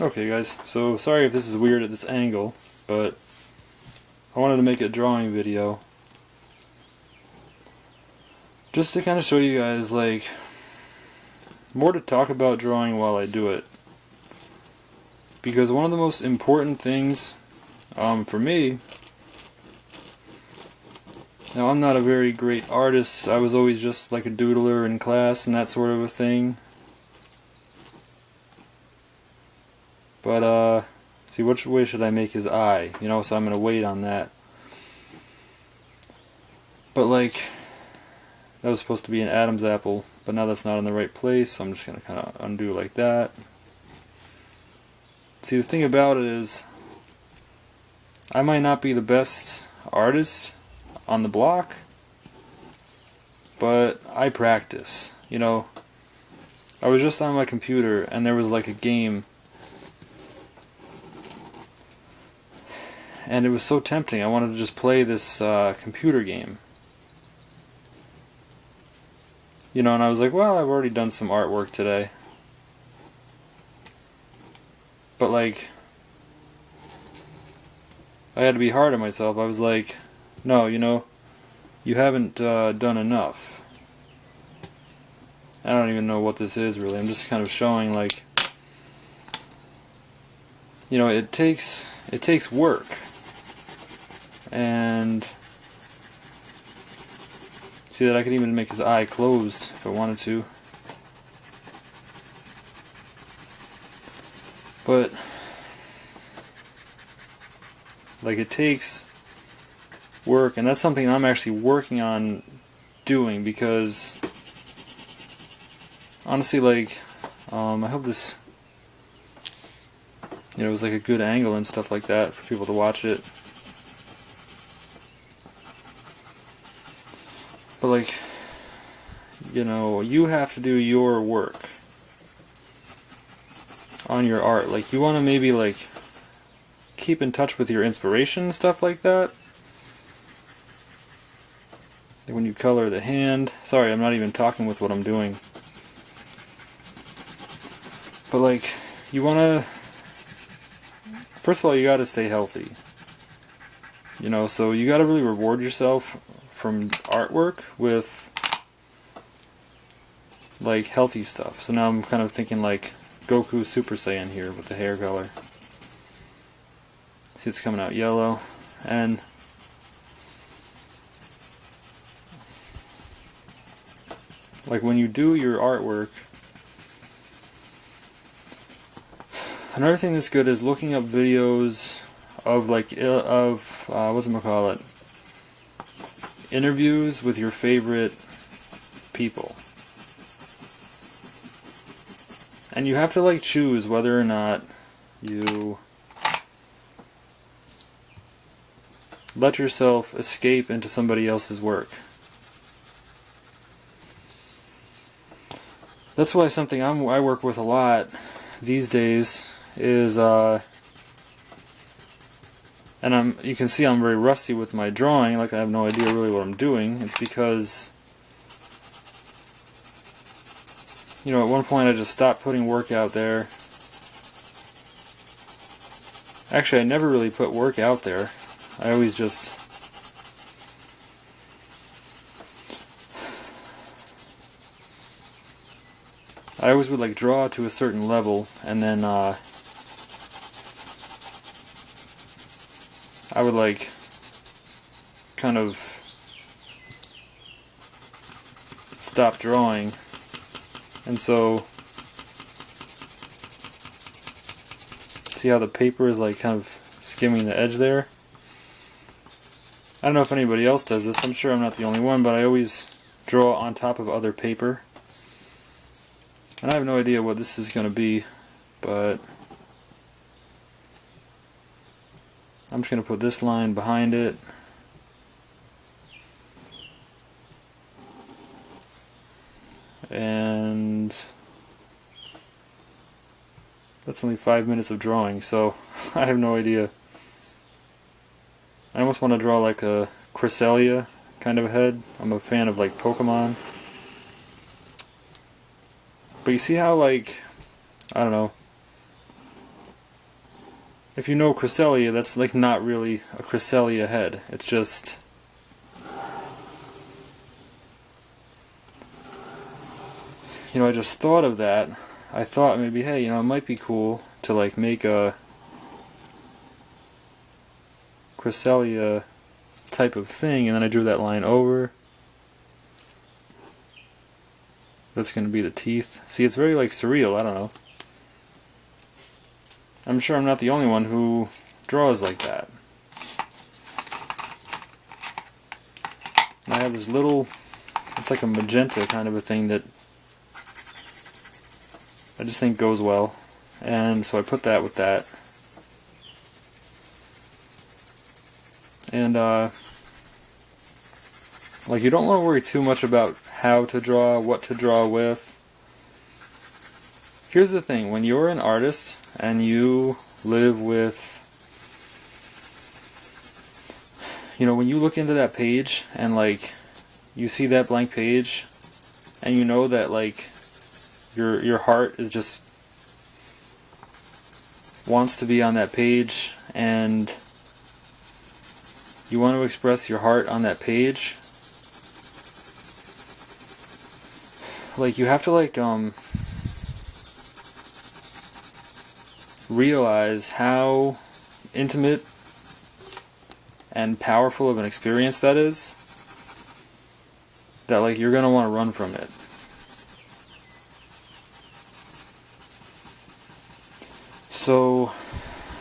Okay guys, so sorry if this is weird at this angle, but I wanted to make a drawing video just to kind of show you guys like more to talk about drawing while I do it. Because one of the most important things for me, now I'm not a very great artist, I was always just like a doodler in class and that sort of a thing. But see, which way should I make his eye? You know, so I'm gonna wait on that. But like, that was supposed to be an Adam's apple, but now that's not in the right place, so I'm just gonna kind of undo like that. See, the thing about it is, I might not be the best artist on the block, but I practice. You know, I was just on my computer and there was like a game, and it was so tempting. I wanted to just play this computer game. You know, and I was like, well, I've already done some artwork today. But like, I had to be hard on myself. I was like, no, you know, you haven't done enough. I don't even know what this is really. I'm just kind of showing like, you know, it takes work. And see that I could even make his eye closed if I wanted to. But like, it takes work, and that's something I'm actually working on doing, because honestly, like, I hope this, you know, was like a good angle and stuff like that for people to watch it. But like, you know, you have to do your work on your art. Like, you want to maybe like keep in touch with your inspiration and stuff like that. Like when you color the hand. Sorry, I'm not even talking with what I'm doing. But like, you want to, first of all, you got to stay healthy. You know, so you got to really reward yourself from artwork with like healthy stuff. So now I'm kind of thinking like Goku Super Saiyan here with the hair color. See, it's coming out yellow. And like when you do your artwork, another thing that's good is looking up videos of like whatchamacallit, interviews with your favorite people. And you have to like choose whether or not you let yourself escape into somebody else's work. That's why something I work with a lot these days is and you can see I'm very rusty with my drawing, like I have no idea really what I'm doing. It's because, you know, at one point I just stopped putting work out there. Actually, I never really put work out there. I always just, I always would like draw to a certain level, and then I would like kind of stop drawing. And so, see how the paper is like kind of skimming the edge there? I don't know if anybody else does this. I'm sure I'm not the only one, but I always draw on top of other paper. And I have no idea what this is going to be, but I'm just going to put this line behind it. And that's only 5 minutes of drawing, so I have no idea. I almost want to draw like a Cresselia kind of a head. I'm a fan of like Pokemon. But you see how like, I don't know, if you know Cresselia, that's like not really a Cresselia head. It's just, you know, I just thought of that. I thought maybe, hey, you know, it might be cool to like make a Cresselia type of thing, and then I drew that line over. That's going to be the teeth. See, it's very like surreal, I don't know. I'm sure I'm not the only one who draws like that. And I have this little, it's like a magenta kind of a thing that I just think goes well. And so I put that with that. And like, you don't want to worry too much about how to draw, what to draw with. Here's the thing, when you're an artist and you live with, you know, when you look into that page and like you see that blank page and you know that like your heart is just wants to be on that page and you want to express your heart on that page, like you have to like realize how intimate and powerful of an experience that is, that like you're gonna want to run from it. So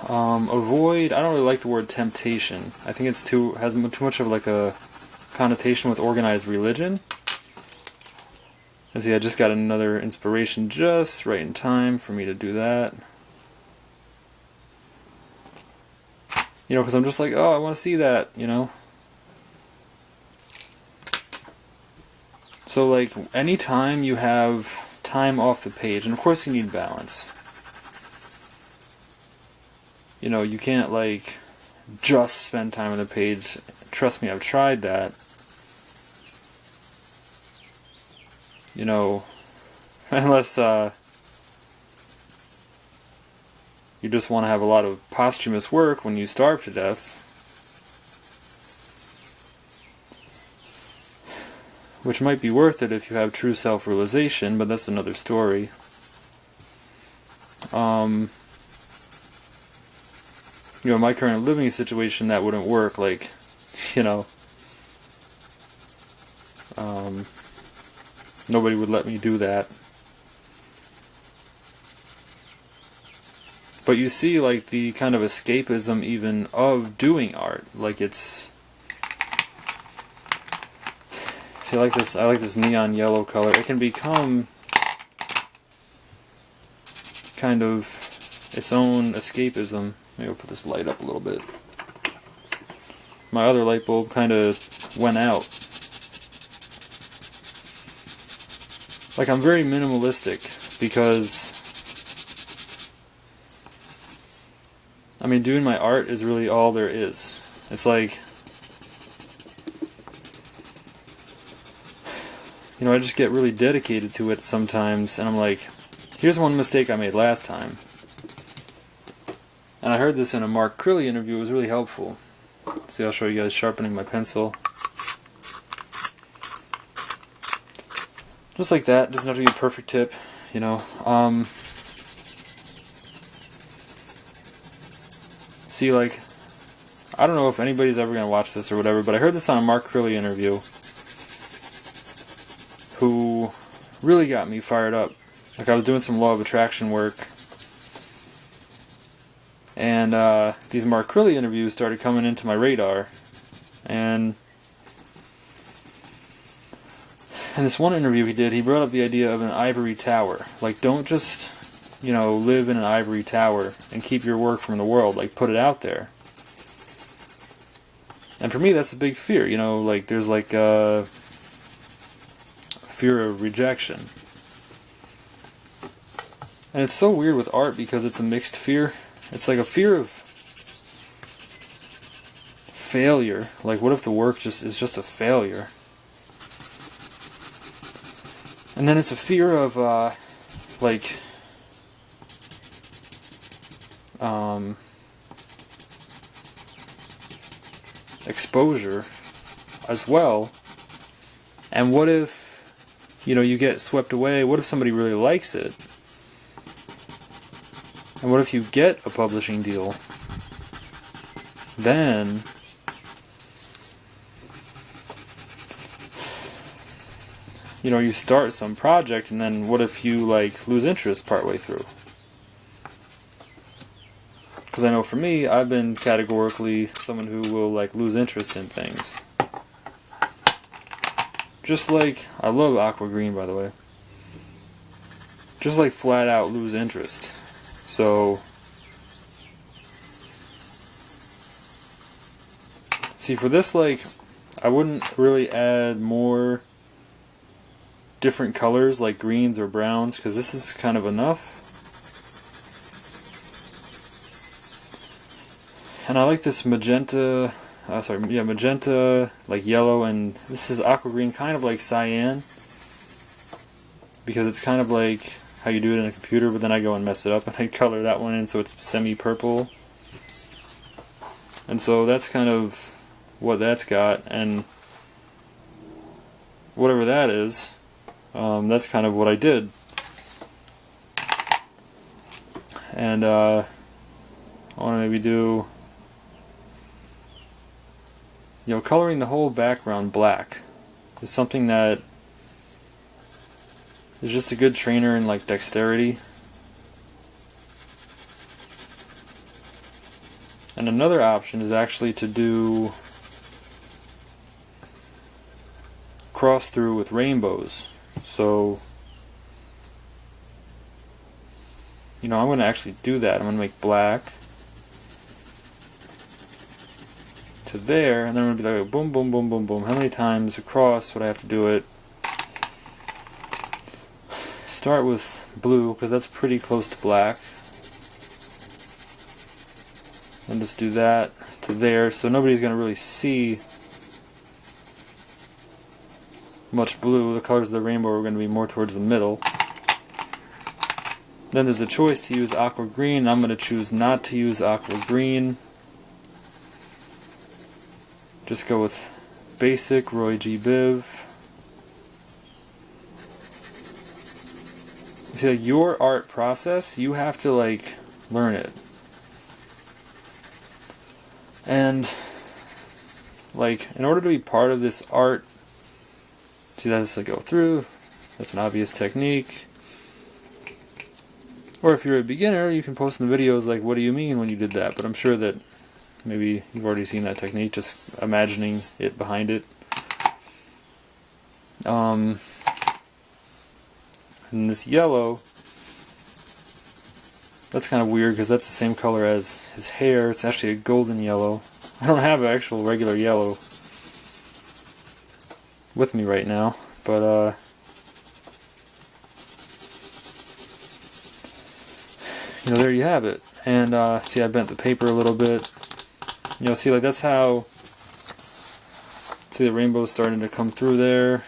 avoid, I don't really like the word temptation. I think it's has too much of like a connotation with organized religion. And see, I just got another inspiration just right in time for me to do that. You know, because I'm just like, oh, I want to see that, you know. So like, anytime you have time off the page, and of course you need balance. You know, you can't like just spend time on the page. Trust me, I've tried that. You know, unless you just want to have a lot of posthumous work when you starve to death, which might be worth it if you have true self-realization, but that's another story. You know, my current living situation, that wouldn't work. Like, you know, nobody would let me do that. But you see, like, the kind of escapism even of doing art. Like, it's... See, I like this neon yellow color. It can become kind of its own escapism. Maybe I'll put this light up a little bit. My other light bulb kind of went out. Like, I'm very minimalistic because, I mean, doing my art is really all there is. It's like, you know, I just get really dedicated to it sometimes, and I'm like, here's one mistake I made last time. And I heard this in a Mark Crilly interview. It was really helpful. See, I'll show you guys sharpening my pencil. Just like that. Doesn't have to be a perfect tip, you know. See, like, I don't know if anybody's ever going to watch this or whatever, but I heard this on a Mark Crilly interview, who really got me fired up. Like, I was doing some law of attraction work, and these Mark Crilly interviews started coming into my radar, and in this one interview he did, he brought up the idea of an ivory tower. Like, don't just, you know, live in an ivory tower and keep your work from the world. Like, put it out there. And for me, that's a big fear, you know, like, there's like a fear of rejection. And it's so weird with art because it's a mixed fear. It's like a fear of failure. Like, what if the work is just a failure? And then it's a fear of, like, exposure as well. And what if, you know, you get swept away? What if somebody really likes it? And what if you get a publishing deal? Then you know, you start some project, and then what if you like lose interest partway through? Because I know for me, I've been categorically someone who will like lose interest in things. Just like, I love aqua green, by the way. Just like flat out lose interest. So, see, for this, like, I wouldn't really add more different colors like greens or browns, because this is kind of enough. And I like this magenta, magenta, like yellow, and this is aqua green, kind of like cyan, because it's kind of like how you do it in a computer, but then I go and mess it up and I color that one in so it's semi-purple. And so that's kind of what that's got, and whatever that is, that's kind of what I did. And I want to maybe do, you know, coloring the whole background black is something that is just a good trainer in like dexterity. And another option is actually to do cross through with rainbows. So, you know, I'm going to actually do that. I'm going to make black to there, and then I'm going to be like boom, boom, boom, boom, boom. How many times across would I have to do it? Start with blue, because that's pretty close to black. And just do that to there, so nobody's going to really see much blue. The colors of the rainbow are going to be more towards the middle. Then there's a choice to use aqua green. I'm going to choose not to use aqua green. Just go with basic Roy G. Biv. See, like, your art process, you have to like learn it. And like, in order to be part of this art, see, that's like go through. That's an obvious technique. Or if you're a beginner, you can post in the videos like, what do you mean when you did that? But I'm sure that maybe you've already seen that technique, just imagining it behind it. And this yellow, that's kind of weird because that's the same color as his hair. It's actually a golden yellow. I don't have an actual regular yellow with me right now, but you know, there you have it. And see, I bent the paper a little bit. You know, see, like, that's how, see, the rainbow's starting to come through there.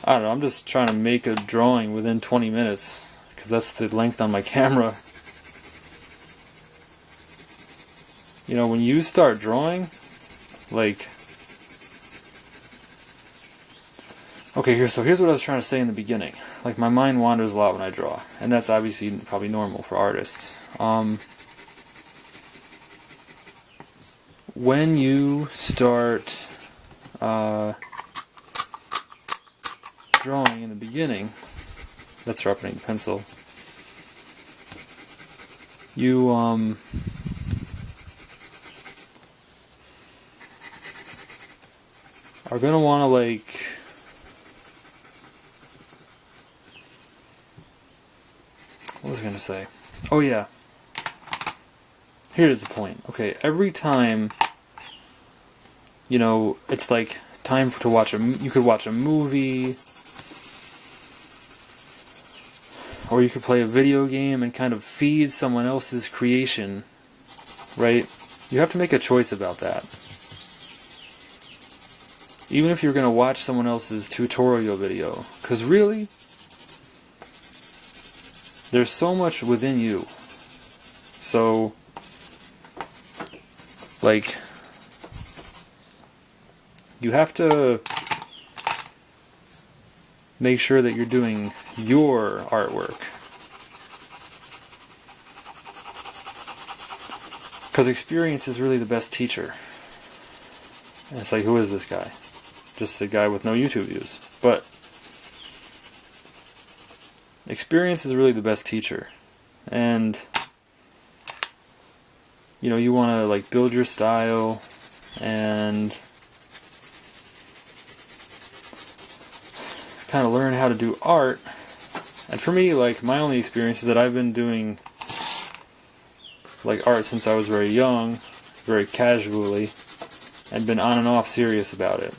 I don't know, I'm just trying to make a drawing within 20 minutes, because that's the length on my camera. You know, when you start drawing, like, okay, here's what I was trying to say in the beginning. Like, my mind wanders a lot when I draw, and that's obviously probably normal for artists. When you start drawing in the beginning, that's sharpening the pencil, you are going to want to, like, what was I going to say? Oh yeah, here's the point. Okay, every time, you know, it's like time to watch you could watch a movie, or you could play a video game and kind of feed someone else's creation, right? You have to make a choice about that. Even if you're going to watch someone else's tutorial video. Because really, there's so much within you. So, like, you have to make sure that you're doing your artwork. Because experience is really the best teacher. And it's like, who is this guy? Just a guy with no YouTube views. But experience is really the best teacher. And you know, you want to like build your style and kind of learn how to do art. And for me, like, my only experience is that I've been doing like art since I was very young, very casually, and been on and off serious about it.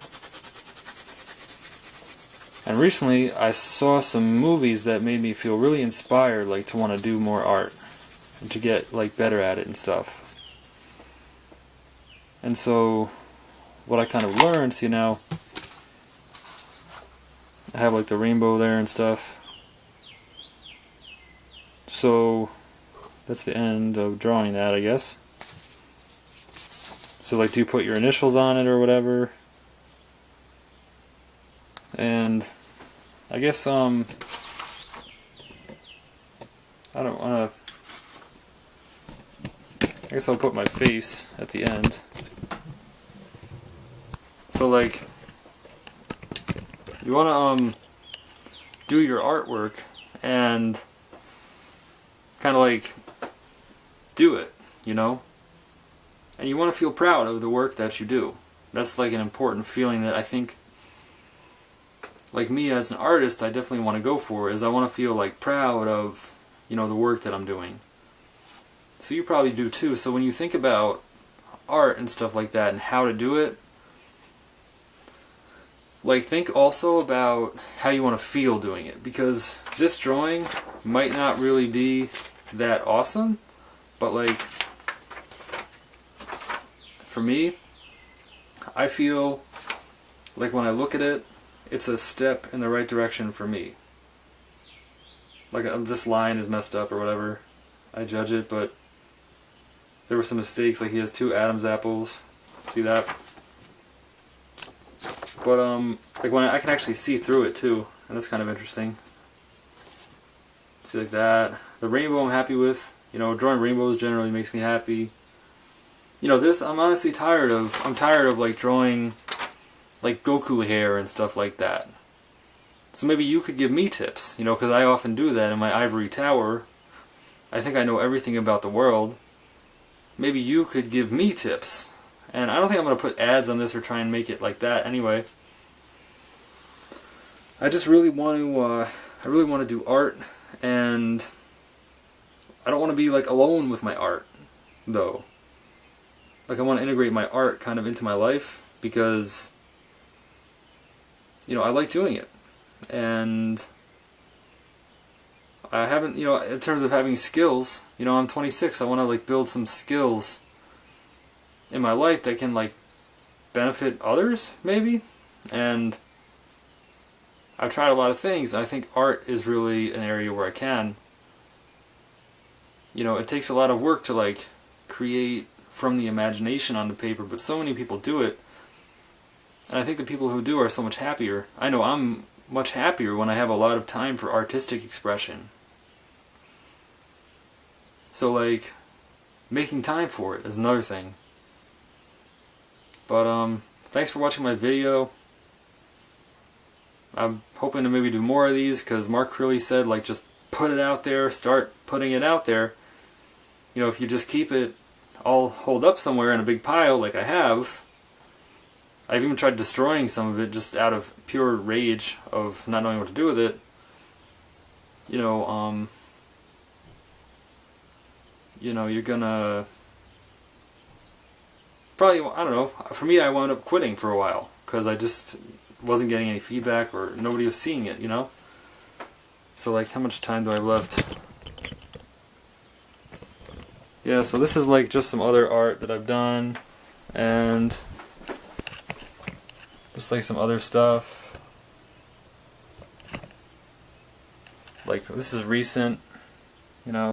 And recently I saw some movies that made me feel really inspired, like to want to do more art and to get like better at it and stuff. And so what I kind of learned, see now, I have like the rainbow there and stuff. So that's the end of drawing that, I guess. So like, do you put your initials on it or whatever? And I guess I don't wanna, I guess I'll put my face at the end. So like, you wanna do your artwork and kind of like do it, you know? And you want to feel proud of the work that you do. That's like an important feeling that I think, like me as an artist, I definitely want to go for, is I want to feel like proud of, you know, the work that I'm doing. So you probably do too. So when you think about art and stuff like that and how to do it, like, think also about how you want to feel doing it, because this drawing might not really be that awesome, but like, for me, I feel like when I look at it, it's a step in the right direction for me. Like, this line is messed up or whatever, I judge it, but there were some mistakes, like he has 2 Adam's apples, see that? But like, when I can actually see through it too, and that's kind of interesting. See, like that. The rainbow I'm happy with. You know, drawing rainbows generally makes me happy. You know, this I'm honestly tired of. I'm tired of like drawing like Goku hair and stuff like that. So maybe you could give me tips, you know, because I often do that in my ivory tower. I think I know everything about the world. Maybe you could give me tips. And I don't think I'm going to put ads on this or try and make it like that anyway. I just really want to, do art, and I don't want to be like alone with my art, though. Like, I want to integrate my art kind of into my life, because, you know, I like doing it. And I haven't, you know, in terms of having skills, you know, I'm 26, I want to like build some skills in my life that can like benefit others, maybe. And I've tried a lot of things, and I think art is really an area where I can. You know, it takes a lot of work to like create from the imagination on the paper, but so many people do it, and I think the people who do are so much happier. I know I'm much happier when I have a lot of time for artistic expression. So like, making time for it is another thing. But thanks for watching my video. I'm hoping to maybe do more of these, because Mark really said, like, just put it out there, start putting it out there. You know, if you just keep it all holed up somewhere in a big pile like I have. I've even tried destroying some of it just out of pure rage of not knowing what to do with it. You know, you're gonna probably, I don't know, for me I wound up quitting for a while because I just wasn't getting any feedback or nobody was seeing it, you know? So like, how much time do I have left? Yeah, so this is like just some other art that I've done, and just like some other stuff. Like, this is recent, you know.